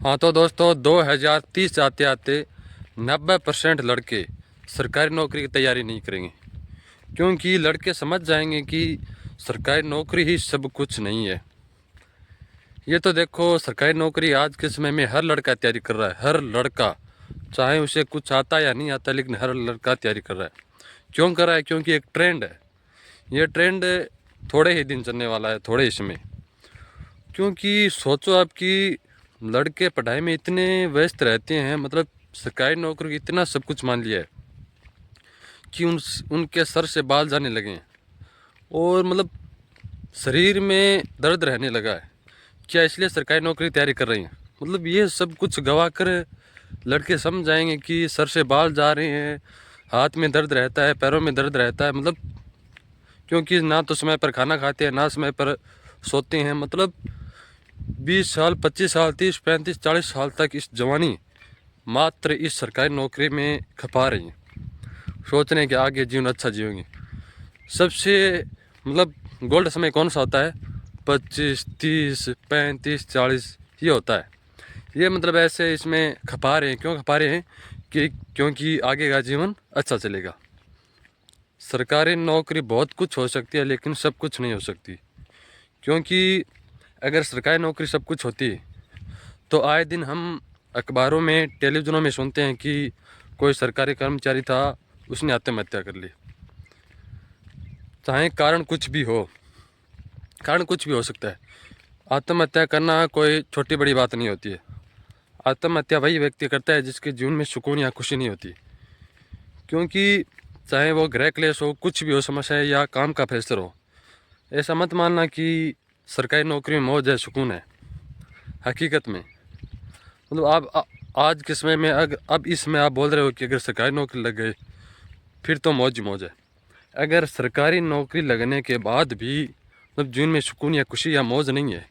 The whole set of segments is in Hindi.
हाँ तो दोस्तों 2030 आते आते 90% लड़के सरकारी नौकरी की तैयारी नहीं करेंगे, क्योंकि लड़के समझ जाएंगे कि सरकारी नौकरी ही सब कुछ नहीं है। ये तो देखो, सरकारी नौकरी आज के समय में हर लड़का तैयारी कर रहा है, हर लड़का, चाहे उसे कुछ आता या नहीं आता, लेकिन हर लड़का तैयारी कर रहा है। क्यों कर रहा है? क्योंकि एक ट्रेंड है। ये ट्रेंड थोड़े ही दिन चलने वाला है, थोड़े ही समय। क्योंकि सोचो आप कि लड़के पढ़ाई में इतने व्यस्त रहते हैं, मतलब सरकारी नौकरी को इतना सब कुछ मान लिया है कि उनके सर से बाल जाने लगे हैं, और मतलब शरीर में दर्द रहने लगा है। क्या इसलिए सरकारी नौकरी की तैयारी कर रही हैं? मतलब ये सब कुछ गवा कर लड़के समझ जाएंगे कि सर से बाल जा रहे हैं, हाथ में दर्द रहता है, पैरों में दर्द रहता है, मतलब क्योंकि ना तो समय पर खाना खाते हैं, ना समय पर सोते हैं। मतलब 20 साल, 25 साल, 30, 35, 40 साल तक इस जवानी मात्र इस सरकारी नौकरी में खपा रही हैं, सोच रहे हैं कि आगे जीवन अच्छा जिएंगे। सबसे मतलब गोल्ड समय कौन सा होता है? 25, 30, 35, 40 ये होता है। ये मतलब ऐसे इसमें खपा रहे हैं। क्यों खपा रहे हैं? कि क्योंकि आगे का जीवन अच्छा चलेगा। सरकारी नौकरी बहुत कुछ हो सकती है, लेकिन सब कुछ नहीं हो सकती। क्योंकि अगर सरकारी नौकरी सब कुछ होती तो आए दिन हम अखबारों में, टेलीविज़नों में सुनते हैं कि कोई सरकारी कर्मचारी था, उसने आत्महत्या कर ली। चाहे कारण कुछ भी हो, कारण कुछ भी हो सकता है। आत्महत्या करना कोई छोटी बड़ी बात नहीं होती है। आत्महत्या वही व्यक्ति करता है जिसके जीवन में सुकून या खुशी नहीं होती। क्योंकि चाहे वो गृह क्लेश हो, कुछ भी हो, समस्या है या काम का प्रेशर हो, ऐसा मत मानना कि सरकारी नौकरी में मौज है, सुकून है। हकीकत में मतलब आज के समय में अगर अब इसमें आप बोल रहे हो कि अगर सरकारी नौकरी लग गई फिर तो मौज ही मौज है। अगर सरकारी नौकरी लगने के बाद भी मतलब जीवन में सुकून या खुशी या मौज नहीं है,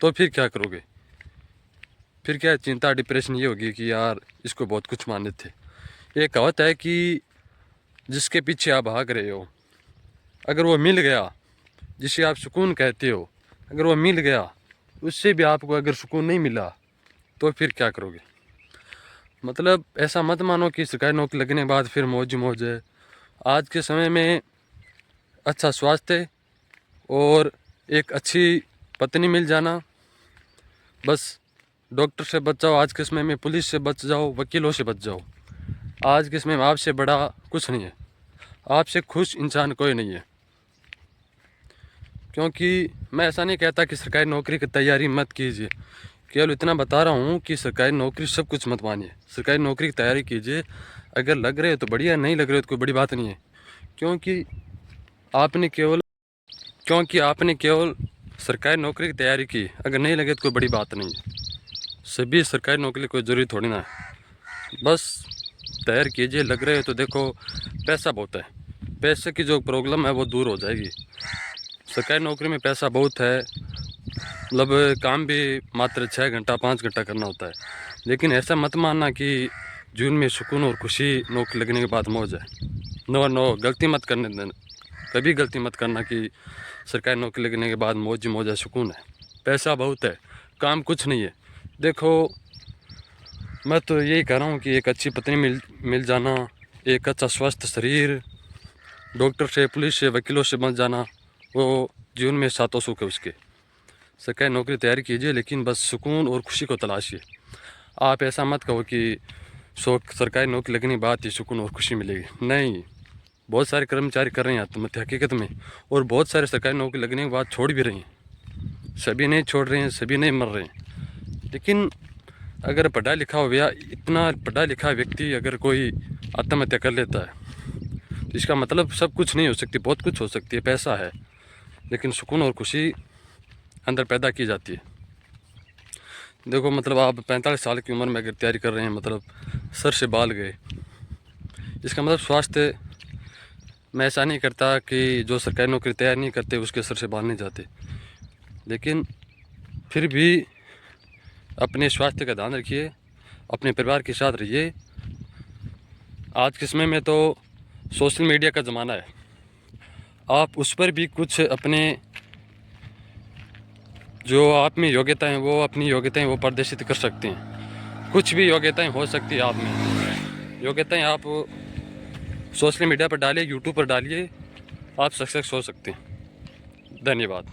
तो फिर क्या करोगे? फिर क्या चिंता, डिप्रेशन ये होगी कि यार इसको बहुत कुछ माने थे। ये कहावत है कि जिसके पीछे आप भाग रहे हो, अगर वो मिल गया, जिसे आप सुकून कहते हो, अगर वो मिल गया, उससे भी आपको अगर सुकून नहीं मिला, तो फिर क्या करोगे? मतलब ऐसा मत मानो कि सरकारी नौकरी लगने के बाद फिर मौज ही मौज है। आज के समय में अच्छा स्वास्थ्य और एक अच्छी पत्नी मिल जाना, बस। डॉक्टर से बच जाओ, आज के समय में पुलिस से बच जाओ, वकीलों से बच जाओ। आज के समय में आपसे बड़ा कुछ नहीं है, आपसे खुश इंसान कोई नहीं है। क्योंकि मैं ऐसा नहीं कहता कि सरकारी नौकरी की तैयारी मत कीजिए, केवल इतना बता रहा हूँ कि सरकारी नौकरी सब कुछ मत मानिए। सरकारी नौकरी की तैयारी कीजिए, अगर लग रहे हो तो बढ़िया, नहीं लग रहे हो तो कोई बड़ी बात नहीं है। क्योंकि आपने केवल क्योंकि आपने केवल सरकारी नौकरी की तैयारी की, अगर नहीं लगे तो कोई बड़ी बात नहीं है। सभी सरकारी नौकरी की कोई ज़रूरी थोड़ी ना है। बस तैयार कीजिए, लग रहे हो तो देखो पैसा बहुत है, पैसे की जो प्रॉब्लम है वो दूर हो जाएगी। सरकारी नौकरी में पैसा बहुत है, मतलब काम भी मात्र 6 घंटा 5 घंटा करना होता है। लेकिन ऐसा मत मानना कि जीवन में सुकून और खुशी नौकरी लगने के बाद मौज है। नो नो, गलती मत करने देना, कभी गलती मत करना कि सरकारी नौकरी लगने के बाद मौज ही मौज है, सुकून है। पैसा बहुत है, काम कुछ नहीं है। देखो, मैं तो यही कह रहा हूँ कि एक अच्छी पत्नी मिल जाना, एक अच्छा स्वस्थ शरीर, डॉक्टर से, पुलिस से, वकीलों से बच जाना, वो जीवन में सातों सुख है उसके। सरकारी नौकरी तैयारी कीजिए, लेकिन बस सुकून और खुशी को तलाशिए। आप ऐसा मत कहो कि सरकारी नौकरी लगने के बाद ही सुकून और खुशी मिलेगी। नहीं, बहुत सारे कर्मचारी कर रहे हैं आत्महत्या हकीकत में, और बहुत सारे सरकारी नौकरी लगने के बाद छोड़ भी रहे हैं। सभी नहीं छोड़ रहे हैं, सभी नहीं मर रहे हैं। लेकिन अगर पढ़ा लिखा हो या इतना पढ़ा लिखा व्यक्ति अगर कोई आत्महत्या कर लेता है, तो इसका मतलब सब कुछ नहीं हो सकती, बहुत कुछ हो सकती है। पैसा है, लेकिन सुकून और खुशी अंदर पैदा की जाती है। देखो, मतलब आप 45 साल की उम्र में अगर तैयारी कर रहे हैं, मतलब सर से बाल गए, इसका मतलब स्वास्थ्य। मैं ऐसा नहीं करता कि जो सरकारी नौकरी तैयार नहीं करते उसके सर से बाल नहीं जाते, लेकिन फिर भी अपने स्वास्थ्य का ध्यान रखिए, अपने परिवार के साथ रहिए। आज के समय में तो सोशल मीडिया का ज़माना है, आप उस पर भी कुछ अपने जो आप में योग्यताएं वो अपनी योग्यताएं वो प्रदर्शित कर सकते हैं। कुछ भी योग्यताएं हो सकती है आप में, योग्यताएं आप सोशल मीडिया पर डालिए, यूट्यूब पर डालिए, आप सक्सेस हो सकते हैं। धन्यवाद।